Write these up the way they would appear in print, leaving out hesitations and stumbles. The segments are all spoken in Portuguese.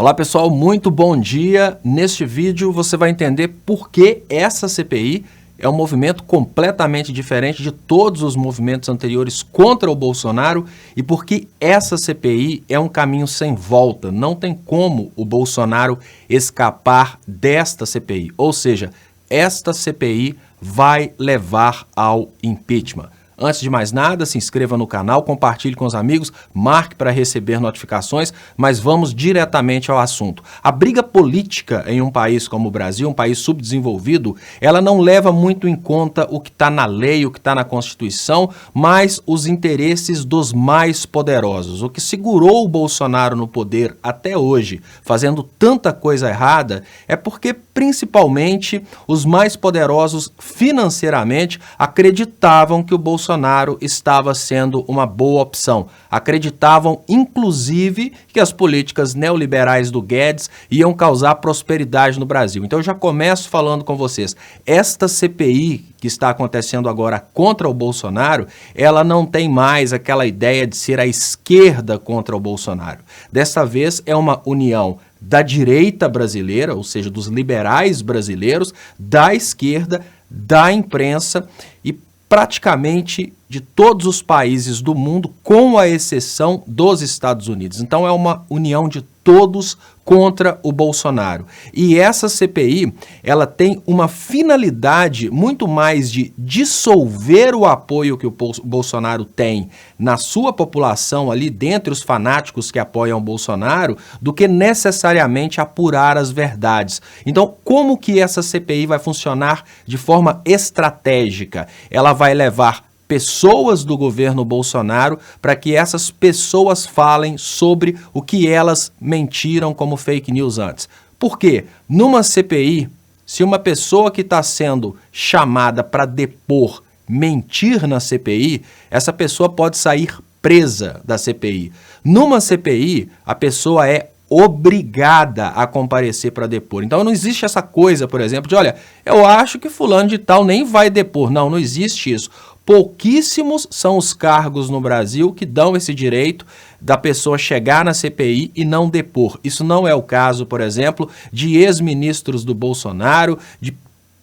Olá pessoal, muito bom dia. Neste vídeo você vai entender por que essa CPI é um movimento completamente diferente de todos os movimentos anteriores contra o Bolsonaro e por que essa CPI é um caminho sem volta. Não tem como o Bolsonaro escapar desta CPI, ou seja, esta CPI vai levar ao impeachment. Antes de mais nada, se inscreva no canal, compartilhe com os amigos, marque para receber notificações, mas vamos diretamente ao assunto. A briga política em um país como o Brasil, um país subdesenvolvido, ela não leva muito em conta o que está na lei, o que está na Constituição, mas os interesses dos mais poderosos. O que segurou o Bolsonaro no poder até hoje, fazendo tanta coisa errada, é porque principalmente os mais poderosos financeiramente acreditavam que o Bolsonaro estava sendo uma boa opção. Acreditavam, inclusive, que as políticas neoliberais do Guedes iam causar prosperidade no Brasil. Então eu já começo falando com vocês. Esta CPI que está acontecendo agora contra o Bolsonaro, ela não tem mais aquela ideia de ser a esquerda contra o Bolsonaro. Dessa vez é uma união da direita brasileira, ou seja, dos liberais brasileiros, da esquerda, da imprensa e praticamente de todos os países do mundo, com a exceção dos Estados Unidos. Então é uma união de todos contra o Bolsonaro. E essa CPI, ela tem uma finalidade muito mais de dissolver o apoio que o Bolsonaro tem na sua população ali, dentre os fanáticos que apoiam o Bolsonaro, do que necessariamente apurar as verdades. Então, como que essa CPI vai funcionar de forma estratégica? Ela vai levar pessoas do governo Bolsonaro para que essas pessoas falem sobre o que elas mentiram como fake news antes. Por quê? Numa CPI, se uma pessoa que está sendo chamada para depor mentir na CPI, essa pessoa pode sair presa da CPI. Numa CPI, a pessoa é obrigada a comparecer para depor. Então não existe essa coisa, por exemplo, de olha, eu acho que fulano de tal nem vai depor. Não existe isso. Pouquíssimos são os cargos no Brasil que dão esse direito da pessoa chegar na CPI e não depor. Isso não é o caso, por exemplo, de ex-ministros do Bolsonaro, de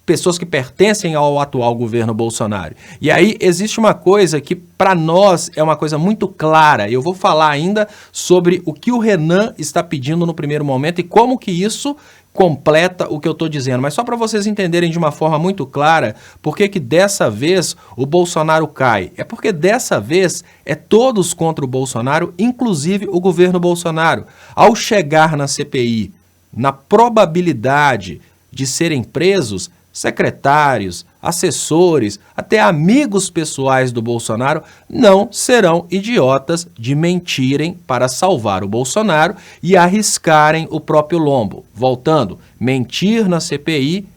pessoas que pertencem ao atual governo Bolsonaro. E aí existe uma coisa que para nós é uma coisa muito clara. Eu vou falar ainda sobre o que o Renan está pedindo no primeiro momento e como que isso completa o que eu estou dizendo. Mas só para vocês entenderem de uma forma muito clara por que dessa vez o Bolsonaro cai. É porque dessa vez é todos contra o Bolsonaro, inclusive o governo Bolsonaro. Ao chegar na CPI, na probabilidade de serem presos, secretários, assessores, até amigos pessoais do Bolsonaro não serão idiotas de mentirem para salvar o Bolsonaro e arriscarem o próprio lombo. Voltando, mentir na CPI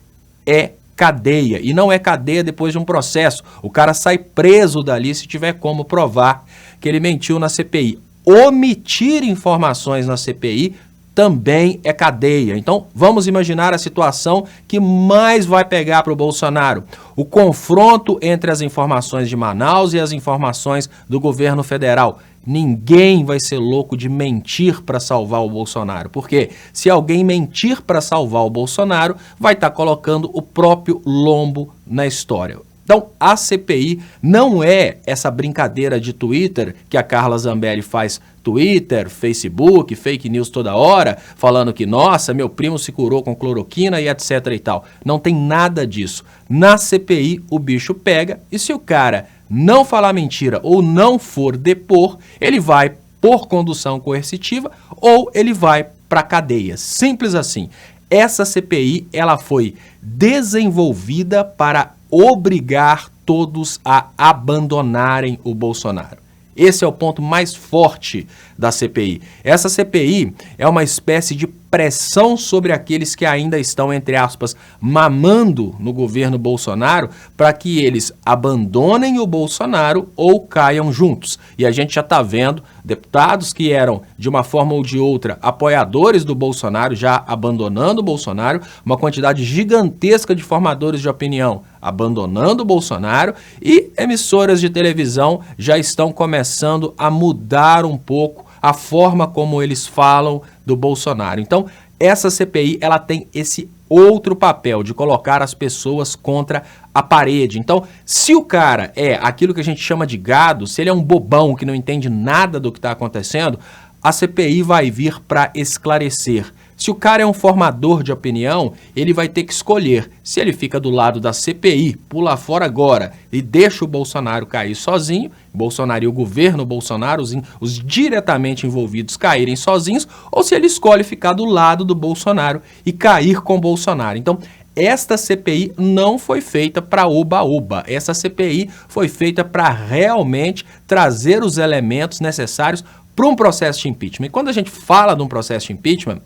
é cadeia, e não é cadeia depois de um processo. O cara sai preso dali se tiver como provar que ele mentiu na CPI. Omitir informações na CPI também é cadeia. Então, vamos imaginar a situação que mais vai pegar para o Bolsonaro. O confronto entre as informações de Manaus e as informações do governo federal. Ninguém vai ser louco de mentir para salvar o Bolsonaro. Porque se alguém mentir para salvar o Bolsonaro, vai estar colocando o próprio lombo na história. Então, a CPI não é essa brincadeira de Twitter que a Carla Zambelli faz Twitter, Facebook, fake news toda hora, falando que, nossa, meu primo se curou com cloroquina e etc e tal. Não tem nada disso. Na CPI, o bicho pega e se o cara não falar mentira ou não for depor, ele vai por condução coercitiva ou ele vai para cadeia. Simples assim. Essa CPI, ela foi desenvolvida para obrigar todos a abandonarem o Bolsonaro. Esse é o ponto mais forte da CPI. Essa CPI é uma espécie de pressão sobre aqueles que ainda estão, entre aspas, mamando no governo Bolsonaro para que eles abandonem o Bolsonaro ou caiam juntos. E a gente já está vendo deputados que eram, de uma forma ou de outra, apoiadores do Bolsonaro, já abandonando o Bolsonaro, uma quantidade gigantesca de formadores de opinião abandonando o Bolsonaro e emissoras de televisão já estão começando a mudar um pouco a forma como eles falam do Bolsonaro. Então, essa CPI, ela tem esse outro papel de colocar as pessoas contra a parede. Então, se o cara é aquilo que a gente chama de gado, se ele é um bobão que não entende nada do que está acontecendo, a CPI vai vir para esclarecer. Se o cara é um formador de opinião, ele vai ter que escolher se ele fica do lado da CPI, pula fora agora e deixa o Bolsonaro cair sozinho, Bolsonaro e o governo Bolsonaro, os diretamente envolvidos caírem sozinhos, ou se ele escolhe ficar do lado do Bolsonaro e cair com o Bolsonaro. Então, esta CPI não foi feita para oba-oba. Essa CPI foi feita para realmente trazer os elementos necessários para um processo de impeachment. E quando a gente fala de um processo de impeachment,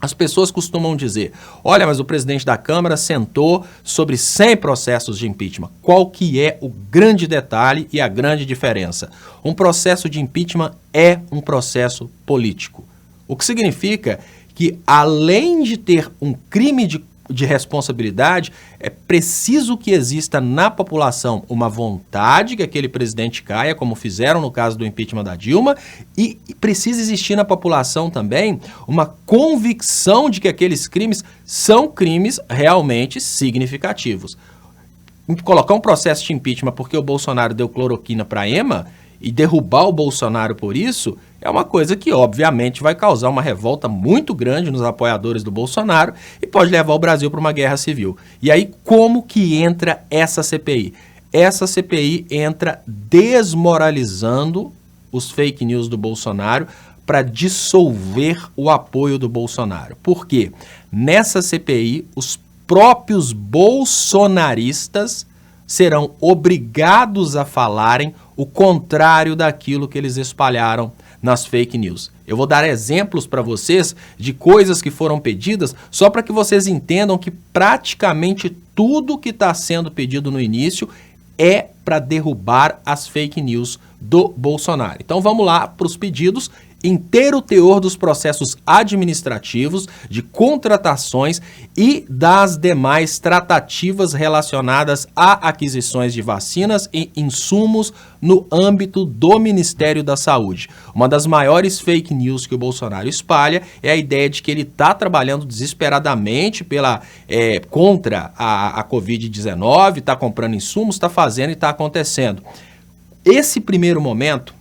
as pessoas costumam dizer, olha, mas o presidente da Câmara sentou sobre 100 processos de impeachment. Qual que é o grande detalhe e a grande diferença? Um processo de impeachment é um processo político. O que significa que, além de ter um crime de responsabilidade, é preciso que exista na população uma vontade que aquele presidente caia, como fizeram no caso do impeachment da Dilma, e precisa existir na população também uma convicção de que aqueles crimes são crimes realmente significativos. Colocar um processo de impeachment porque o Bolsonaro deu cloroquina para Ema e derrubar o Bolsonaro por isso é uma coisa que obviamente vai causar uma revolta muito grande nos apoiadores do Bolsonaro e pode levar o Brasil para uma guerra civil. E aí como que entra essa CPI? Essa CPI entra desmoralizando os fake news do Bolsonaro para dissolver o apoio do Bolsonaro. Por quê? Nessa CPI, os próprios bolsonaristas serão obrigados a falarem o contrário daquilo que eles espalharam nas fake news. Eu vou dar exemplos para vocês de coisas que foram pedidas, só para que vocês entendam que praticamente tudo que está sendo pedido no início é para derrubar as fake news do Bolsonaro. Então vamos lá para os pedidos. Inteiro teor dos processos administrativos, de contratações e das demais tratativas relacionadas a aquisições de vacinas e insumos no âmbito do Ministério da Saúde. Uma das maiores fake news que o Bolsonaro espalha é a ideia de que ele está trabalhando desesperadamente contra a Covid-19, está comprando insumos, está fazendo e está acontecendo. Esse primeiro momento,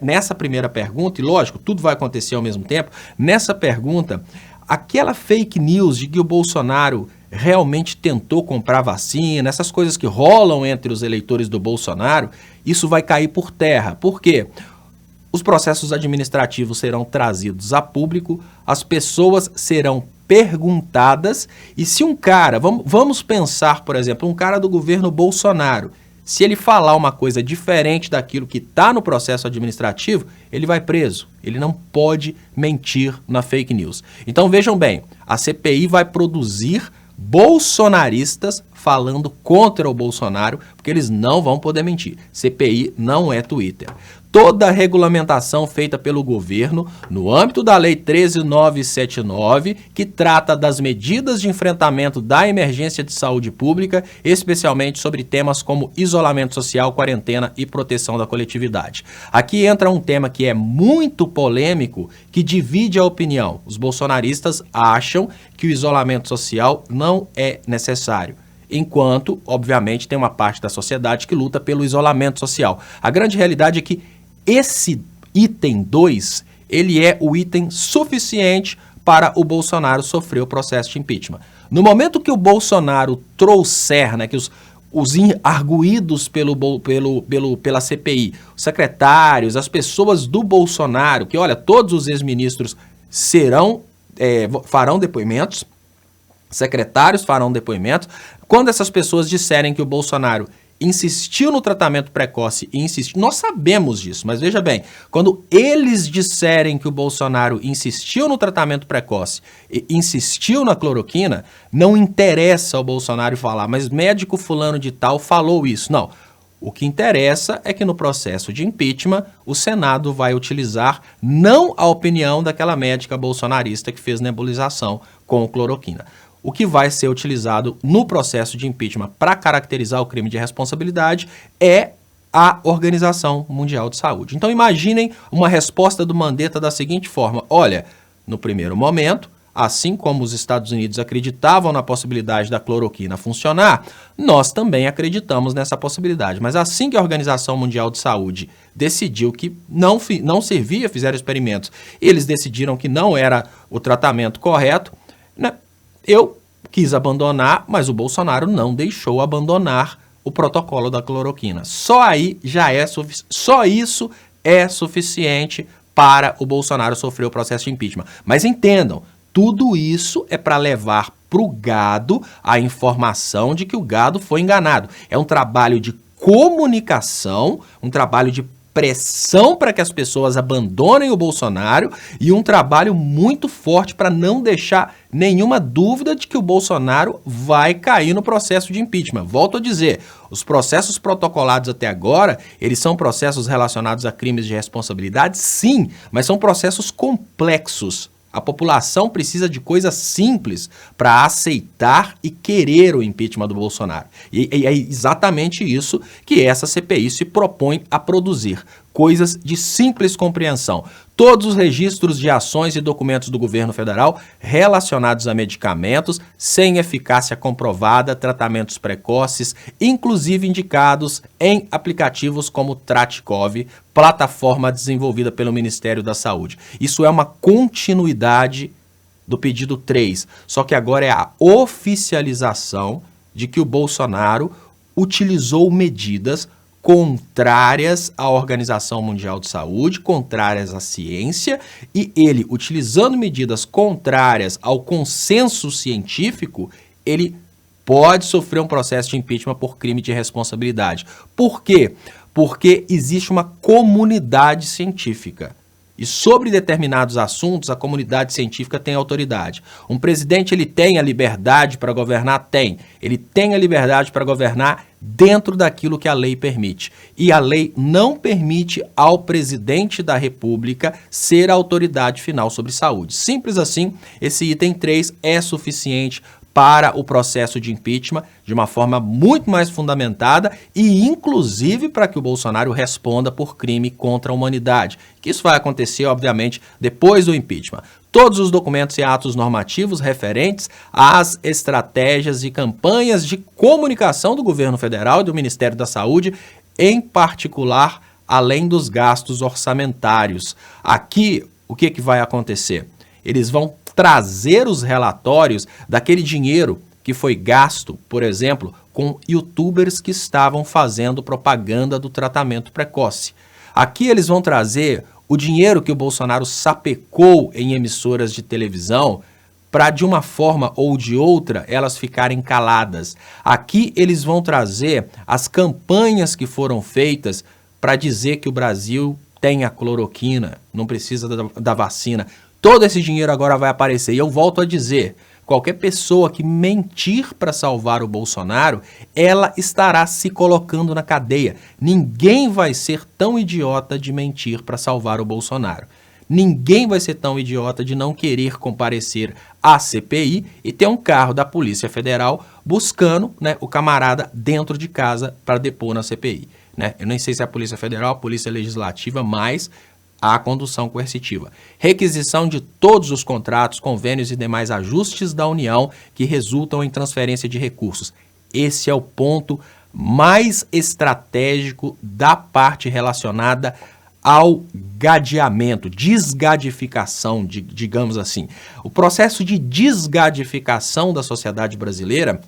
nessa primeira pergunta, e lógico, tudo vai acontecer ao mesmo tempo, nessa pergunta, aquela fake news de que o Bolsonaro realmente tentou comprar vacina, essas coisas que rolam entre os eleitores do Bolsonaro, isso vai cair por terra. Por quê? Os processos administrativos serão trazidos a público, as pessoas serão perguntadas, e se um cara, vamos pensar, por exemplo, um cara do governo Bolsonaro, se ele falar uma coisa diferente daquilo que está no processo administrativo, ele vai preso. Ele não pode mentir na fake news. Então vejam bem, a CPI vai produzir bolsonaristas falando contra o Bolsonaro, porque eles não vão poder mentir. CPI não é Twitter. Toda a regulamentação feita pelo governo, no âmbito da Lei 13.979, que trata das medidas de enfrentamento da emergência de saúde pública, especialmente sobre temas como isolamento social, quarentena e proteção da coletividade. Aqui entra um tema que é muito polêmico, que divide a opinião. Os bolsonaristas acham que o isolamento social não é necessário, enquanto, obviamente, tem uma parte da sociedade que luta pelo isolamento social. A grande realidade é que esse item 2, ele é o item suficiente para o Bolsonaro sofrer o processo de impeachment. No momento que o Bolsonaro trouxer, que os arguídos pela CPI, os secretários, as pessoas do Bolsonaro, que olha, todos os ex-ministros farão depoimentos, secretários farão depoimentos. Quando essas pessoas disserem que o Bolsonaro insistiu no tratamento precoce e insistiu, nós sabemos disso, mas veja bem, quando eles disserem que o Bolsonaro insistiu no tratamento precoce e insistiu na cloroquina, não interessa ao Bolsonaro falar, mas médico fulano de tal falou isso. Não. O que interessa é que no processo de impeachment, o Senado vai utilizar não a opinião daquela médica bolsonarista que fez nebulização com cloroquina. O que vai ser utilizado no processo de impeachment para caracterizar o crime de responsabilidade é à Organização Mundial de Saúde. Então imaginem uma resposta do Mandetta da seguinte forma: olha, no primeiro momento, assim como os Estados Unidos acreditavam na possibilidade da cloroquina funcionar, nós também acreditamos nessa possibilidade. Mas assim que a Organização Mundial de Saúde decidiu que não servia, fizeram experimentos, eles decidiram que não era o tratamento correto, né? Eu quis abandonar, mas o Bolsonaro não deixou abandonar o protocolo da cloroquina. Só isso é suficiente para o Bolsonaro sofrer o processo de impeachment. Mas entendam, tudo isso é para levar para o gado a informação de que o gado foi enganado. É um trabalho de comunicação, um trabalho de pressão para que as pessoas abandonem o Bolsonaro e um trabalho muito forte para não deixar nenhuma dúvida de que o Bolsonaro vai cair no processo de impeachment. Volto a dizer, os processos protocolados até agora, eles são processos relacionados a crimes de responsabilidade, sim, mas são processos complexos. A população precisa de coisas simples para aceitar e querer o impeachment do Bolsonaro. E é exatamente isso que essa CPI se propõe a produzir. Coisas de simples compreensão. Todos os registros de ações e documentos do governo federal relacionados a medicamentos sem eficácia comprovada, tratamentos precoces, inclusive indicados em aplicativos como Tratikov, plataforma desenvolvida pelo Ministério da Saúde. Isso é uma continuidade do pedido 3, só que agora é a oficialização de que o Bolsonaro utilizou medidas contrárias à Organização Mundial de Saúde, contrárias à ciência, e ele, utilizando medidas contrárias ao consenso científico, ele pode sofrer um processo de impeachment por crime de responsabilidade. Por quê? Porque existe uma comunidade científica. E sobre determinados assuntos, a comunidade científica tem autoridade. Um presidente, ele tem a liberdade para governar? Tem. Ele tem a liberdade para governar dentro daquilo que a lei permite. E a lei não permite ao presidente da República ser a autoridade final sobre saúde. Simples assim, esse item 3 é suficiente para o processo de impeachment de uma forma muito mais fundamentada e inclusive para que o Bolsonaro responda por crime contra a humanidade. Que isso vai acontecer, obviamente, depois do impeachment. Todos os documentos e atos normativos referentes às estratégias e campanhas de comunicação do governo federal e do Ministério da Saúde, em particular, além dos gastos orçamentários. Aqui, o que vai acontecer? Eles vão trazer os relatórios daquele dinheiro que foi gasto, por exemplo, com youtubers que estavam fazendo propaganda do tratamento precoce. Aqui eles vão trazer o dinheiro que o Bolsonaro sapecou em emissoras de televisão para, de uma forma ou de outra, elas ficarem caladas. Aqui eles vão trazer as campanhas que foram feitas para dizer que o Brasil tem a cloroquina, não precisa da vacina. Todo esse dinheiro agora vai aparecer. E eu volto a dizer, qualquer pessoa que mentir para salvar o Bolsonaro, ela estará se colocando na cadeia. Ninguém vai ser tão idiota de mentir para salvar o Bolsonaro. Ninguém vai ser tão idiota de não querer comparecer à CPI e ter um carro da Polícia Federal buscando, né, o camarada dentro de casa para depor na CPI. Né? Eu nem sei se é a Polícia Federal, a Polícia Legislativa, mas a condução coercitiva. Requisição de todos os contratos, convênios e demais ajustes da União que resultam em transferência de recursos. Esse é o ponto mais estratégico da parte relacionada ao gadeamento, desgadificação, digamos assim. O processo de desgadificação da sociedade brasileira,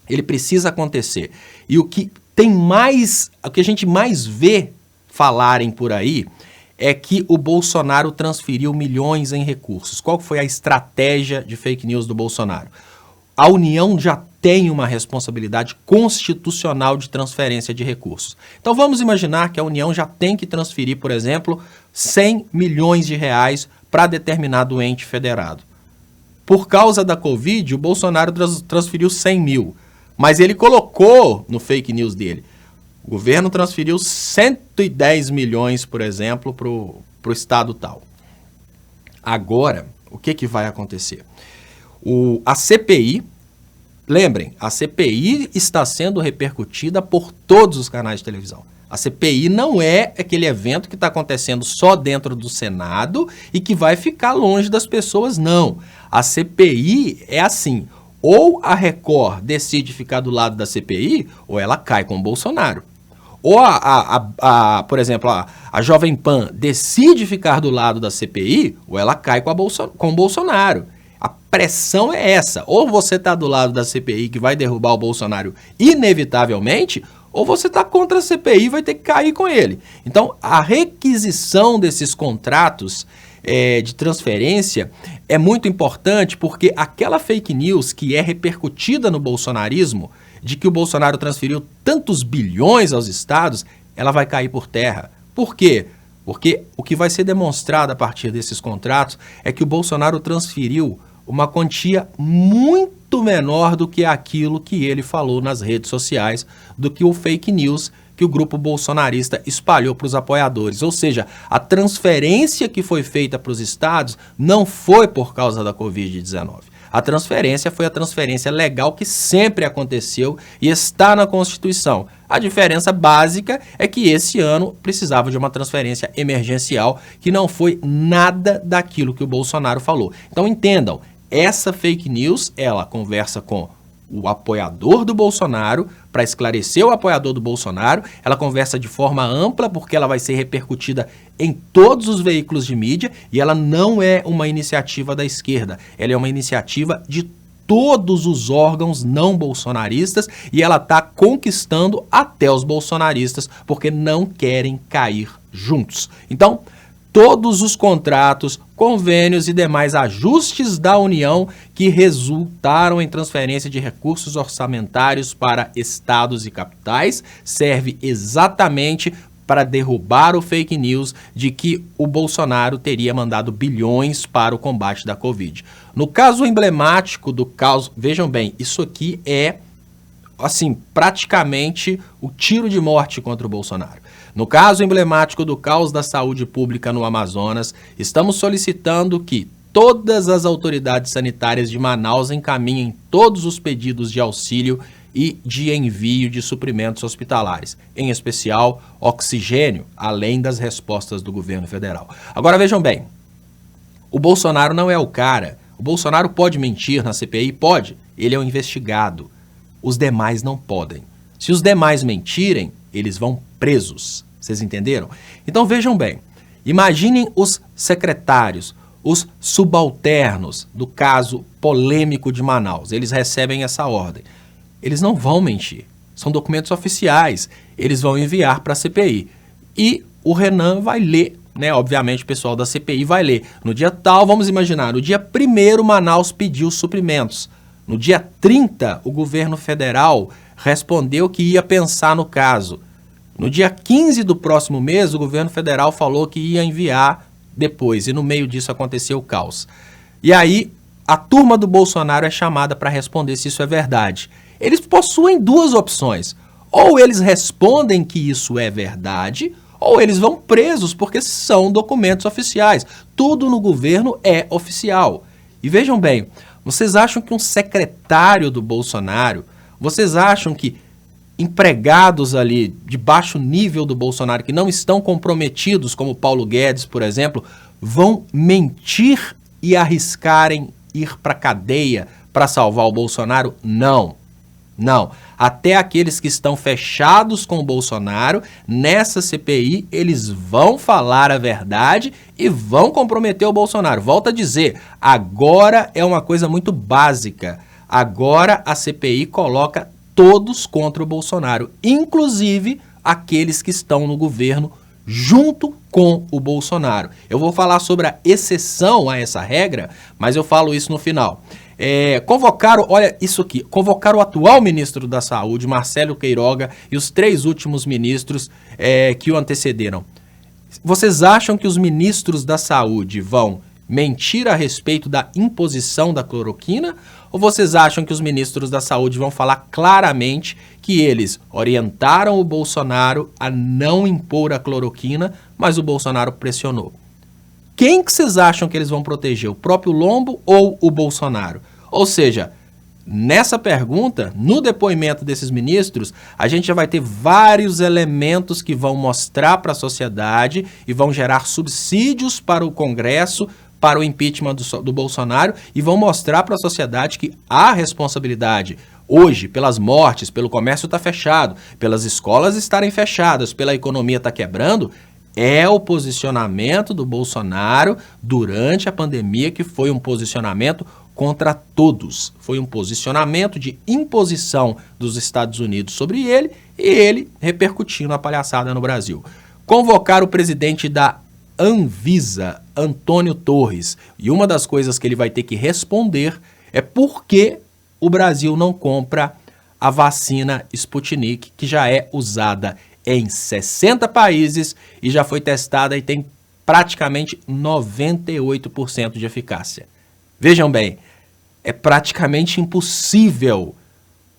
ele precisa acontecer. E o que a gente mais vê falarem por aí é que o Bolsonaro transferiu milhões em recursos. Qual foi a estratégia de fake news do Bolsonaro? A União já tem uma responsabilidade constitucional de transferência de recursos. Então vamos imaginar que a União já tem que transferir, por exemplo, 100 milhões de reais para determinado ente federado. Por causa da Covid, o Bolsonaro transferiu 100 mil, mas ele colocou no fake news dele: o governo transferiu 110 milhões, por exemplo, para o estado tal. Agora, o que vai acontecer? A CPI, lembrem, a CPI está sendo repercutida por todos os canais de televisão. A CPI não é aquele evento que está acontecendo só dentro do Senado e que vai ficar longe das pessoas, não. A CPI é assim, ou a Record decide ficar do lado da CPI, ou ela cai com o Bolsonaro. Ou, por exemplo, a Jovem Pan decide ficar do lado da CPI, ou ela cai com o Bolsonaro. A pressão é essa. Ou você está do lado da CPI, que vai derrubar o Bolsonaro inevitavelmente, ou você está contra a CPI e vai ter que cair com ele. Então, a requisição desses contratos de transferência é muito importante, porque aquela fake news que é repercutida no bolsonarismo, de que o Bolsonaro transferiu tantos bilhões aos estados, ela vai cair por terra. Por quê? Porque o que vai ser demonstrado a partir desses contratos é que o Bolsonaro transferiu uma quantia muito menor do que aquilo que ele falou nas redes sociais, do que o fake news que o grupo bolsonarista espalhou para os apoiadores. Ou seja, a transferência que foi feita para os estados não foi por causa da Covid-19. A transferência foi a transferência legal que sempre aconteceu e está na Constituição. A diferença básica é que esse ano precisava de uma transferência emergencial que não foi nada daquilo que o Bolsonaro falou. Então entendam, essa fake news, ela conversa com o apoiador do Bolsonaro, para esclarecer o apoiador do Bolsonaro, ela conversa de forma ampla, porque ela vai ser repercutida em todos os veículos de mídia, e ela não é uma iniciativa da esquerda, ela é uma iniciativa de todos os órgãos não bolsonaristas, e ela está conquistando até os bolsonaristas, porque não querem cair juntos. Então, todos os contratos, convênios e demais ajustes da União que resultaram em transferência de recursos orçamentários para estados e capitais serve exatamente para derrubar o fake news de que o Bolsonaro teria mandado bilhões para o combate da Covid. No caso emblemático do caos, vejam bem, isso aqui é assim, praticamente o tiro de morte contra o Bolsonaro. No caso emblemático do caos da saúde pública no Amazonas, estamos solicitando que todas as autoridades sanitárias de Manaus encaminhem todos os pedidos de auxílio e de envio de suprimentos hospitalares, em especial oxigênio, além das respostas do governo federal. Agora vejam bem, o Bolsonaro não é o cara. O Bolsonaro pode mentir na CPI? Pode. Ele é o investigado. Os demais não podem. Se os demais mentirem, eles vão presos. Vocês entenderam? Então vejam bem, imaginem os secretários, os subalternos do caso polêmico de Manaus. Eles recebem essa ordem. Eles não vão mentir. São documentos oficiais. Eles vão enviar para a CPI. E o Renan vai ler, né? Obviamente o pessoal da CPI vai ler. No dia tal, vamos imaginar, no dia 1º Manaus pediu suprimentos. No dia 30, o governo federal respondeu que ia pensar no caso. No dia 15 do próximo mês, o governo federal falou que ia enviar depois. E no meio disso aconteceu o caos. E aí, a turma do Bolsonaro é chamada para responder se isso é verdade. Eles possuem duas opções. Ou eles respondem que isso é verdade, ou eles vão presos, porque são documentos oficiais. Tudo no governo é oficial. E vejam bem, vocês acham que um secretário do Bolsonaro, vocês acham que empregados ali de baixo nível do Bolsonaro, que não estão comprometidos, como Paulo Guedes, por exemplo, vão mentir e arriscarem ir para a cadeia para salvar o Bolsonaro? Não. Não. Até aqueles que estão fechados com o Bolsonaro, nessa CPI, eles vão falar a verdade e vão comprometer o Bolsonaro. Volto a dizer, agora é uma coisa muito básica. Agora a CPI coloca todos contra o Bolsonaro, inclusive aqueles que estão no governo junto com o Bolsonaro. Eu vou falar sobre a exceção a essa regra, mas eu falo isso no final. Convocaram, olha isso aqui, convocaram o atual ministro da Saúde, Marcelo Queiroga, e os 3 últimos ministros que o antecederam. Vocês acham que os ministros da Saúde vão mentir a respeito da imposição da cloroquina? Ou vocês acham que os ministros da Saúde vão falar claramente que eles orientaram o Bolsonaro a não impor a cloroquina, mas o Bolsonaro pressionou? Quem que vocês acham que eles vão proteger? O próprio lombo ou o Bolsonaro? Ou seja, nessa pergunta, no depoimento desses ministros, a gente já vai ter vários elementos que vão mostrar para a sociedade e vão gerar subsídios para o Congresso, para o impeachment do Bolsonaro, e vão mostrar para a sociedade que há responsabilidade hoje pelas mortes, pelo comércio estar fechado, pelas escolas estarem fechadas, pela economia estar quebrando, é o posicionamento do Bolsonaro durante a pandemia, que foi um posicionamento contra todos. Foi um posicionamento de imposição dos Estados Unidos sobre ele e ele repercutindo a palhaçada no Brasil. Convocar o presidente da Anvisa, Antônio Torres, e uma das coisas que ele vai ter que responder é por que o Brasil não compra a vacina Sputnik, que já é usada em 60 países e já foi testada e tem praticamente 98% de eficácia. Vejam bem, é praticamente impossível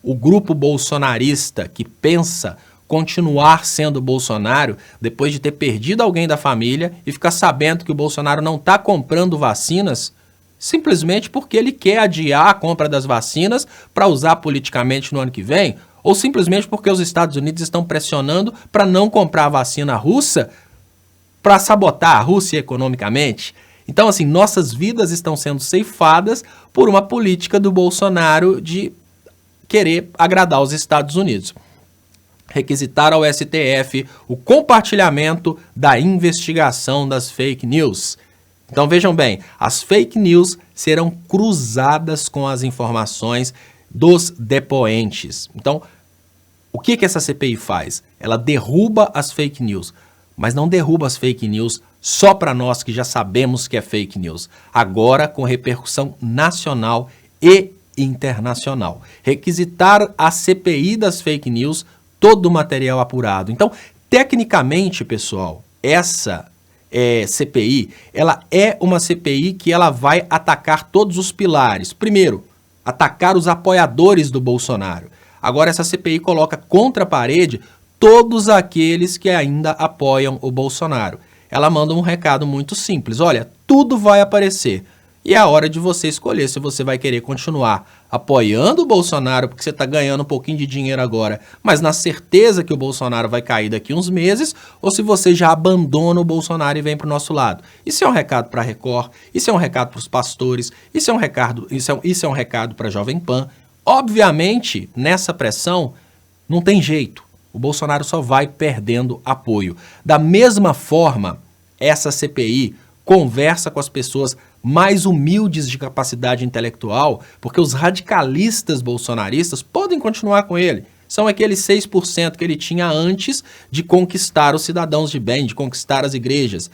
o grupo bolsonarista que pensa continuar sendo Bolsonaro depois de ter perdido alguém da família e ficar sabendo que o Bolsonaro não está comprando vacinas simplesmente porque ele quer adiar a compra das vacinas para usar politicamente no ano que vem, ou simplesmente porque os Estados Unidos estão pressionando para não comprar a vacina russa para sabotar a Rússia economicamente. Então, assim, nossas vidas estão sendo ceifadas por uma política do Bolsonaro de querer agradar os Estados Unidos. Requisitar ao STF o compartilhamento da investigação das fake news. Então, vejam bem, as fake news serão cruzadas com as informações dos depoentes. Então, o que essa CPI faz? Ela derruba as fake news, mas não derruba as fake news só para nós que já sabemos que é fake news. Agora com repercussão nacional e internacional. Requisitar a CPI das fake news, todo o material apurado. Então, tecnicamente, pessoal, essa CPI, ela é uma CPI que ela vai atacar todos os pilares. Primeiro, atacar os apoiadores do Bolsonaro. Agora essa CPI coloca contra a parede todos aqueles que ainda apoiam o Bolsonaro. Ela manda um recado muito simples: olha, tudo vai aparecer. E é a hora de você escolher se você vai querer continuar apoiando o Bolsonaro porque você está ganhando um pouquinho de dinheiro agora, mas na certeza que o Bolsonaro vai cair daqui uns meses, ou se você já abandona o Bolsonaro e vem para o nosso lado. Isso é um recado para a Record, isso é um recado para os pastores, isso é um recado para a Jovem Pan. Obviamente, nessa pressão, não tem jeito. O Bolsonaro só vai perdendo apoio. Da mesma forma, essa CPI conversa com as pessoas mais humildes de capacidade intelectual, porque os radicalistas bolsonaristas podem continuar com ele. São aqueles 6% que ele tinha antes de conquistar os cidadãos de bem, de conquistar as igrejas.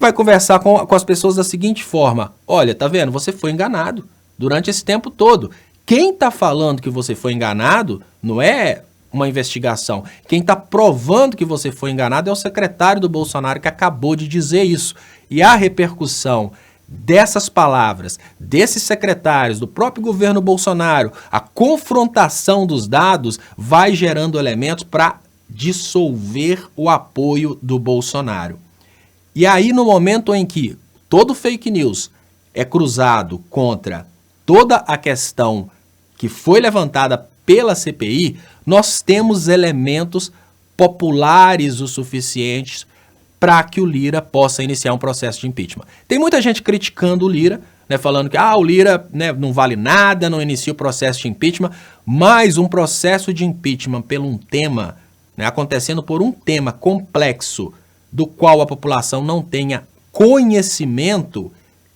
Vai conversar com as pessoas da seguinte forma: olha, tá vendo? Você foi enganado durante esse tempo todo. Quem está falando que você foi enganado não é uma investigação. Quem está provando que você foi enganado é o secretário do Bolsonaro, que acabou de dizer isso. E a repercussão dessas palavras, desses secretários, do próprio governo Bolsonaro, a confrontação dos dados vai gerando elementos para dissolver o apoio do Bolsonaro. E aí, no momento em que todo fake news é cruzado contra toda a questão que foi levantada pela CPI, nós temos elementos populares o suficientes para que o Lira possa iniciar um processo de impeachment. Tem muita gente criticando o Lira, né, falando que o Lira, né, não vale nada, não inicia o processo de impeachment, mas um processo de impeachment por um tema, né, acontecendo por um tema complexo do qual a população não tenha conhecimento,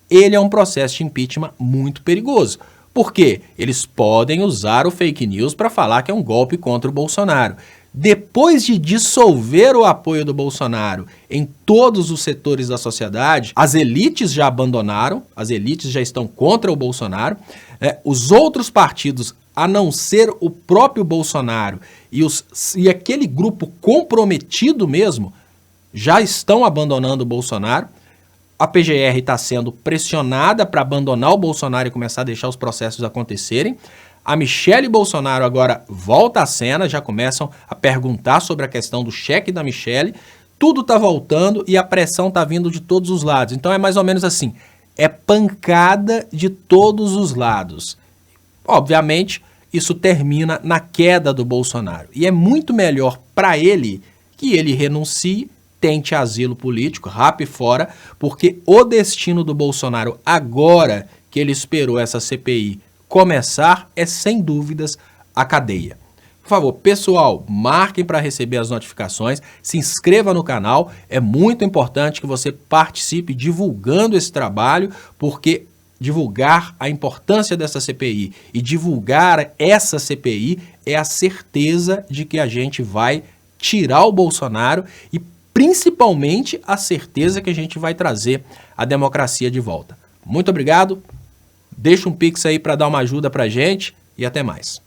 ele é um processo de impeachment muito perigoso. Por quê? Eles podem usar o fake news para falar que é um golpe contra o Bolsonaro. Depois de dissolver o apoio do Bolsonaro em todos os setores da sociedade, as elites já abandonaram, as elites já estão contra o Bolsonaro, os outros partidos, a não ser o próprio Bolsonaro e aquele grupo comprometido mesmo, já estão abandonando o Bolsonaro. A PGR está sendo pressionada para abandonar o Bolsonaro e começar a deixar os processos acontecerem. A Michelle Bolsonaro agora volta à cena, já começam a perguntar sobre a questão do cheque da Michelle. Tudo está voltando e a pressão está vindo de todos os lados. Então é mais ou menos assim, é pancada de todos os lados. Obviamente, isso termina na queda do Bolsonaro. E é muito melhor para ele que ele renuncie, tente asilo político, rape fora, porque o destino do Bolsonaro, agora que ele esperou essa CPI começar, é sem dúvidas a cadeia. Por favor, pessoal, marquem para receber as notificações, se inscreva no canal, é muito importante que você participe divulgando esse trabalho, porque divulgar a importância dessa CPI e divulgar essa CPI é a certeza de que a gente vai tirar o Bolsonaro e principalmente a certeza que a gente vai trazer a democracia de volta. Muito obrigado, deixa um pix aí para dar uma ajuda para a gente e até mais.